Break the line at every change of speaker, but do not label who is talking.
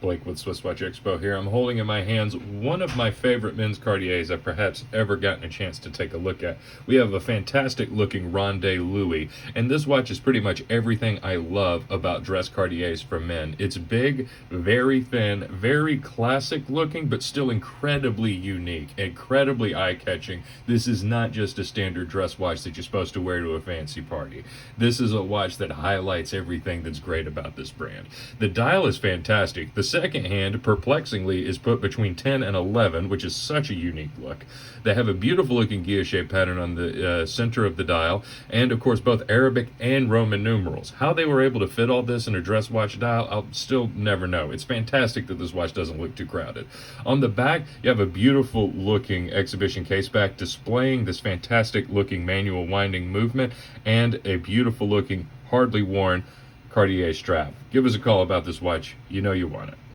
Blake with SwissWatchExpo here. I'm holding in my hands one of my favorite men's Cartiers I've perhaps ever gotten a chance to take a look at. We have a fantastic looking Ronde Louis, and this watch is pretty much everything I love about dress Cartiers for men. It's big, very thin, very classic looking, but still incredibly unique, incredibly eye-catching. This is not just a standard dress watch that you're supposed to wear to a fancy party. This is a watch that highlights everything that's great about this brand. The dial is fantastic. The second hand, perplexingly, is put between 10 and 11, which is such a unique look. They have a beautiful looking guilloche pattern on the center of the dial, and of course both Arabic and Roman numerals. How they were able to fit all this in a dress watch dial, I'll still never know. It's fantastic that this watch doesn't look too crowded. On the back, you have a beautiful looking exhibition caseback displaying this fantastic looking manual winding movement and a beautiful looking, hardly worn Cartier strap. Give us a call about this watch. You know you want it.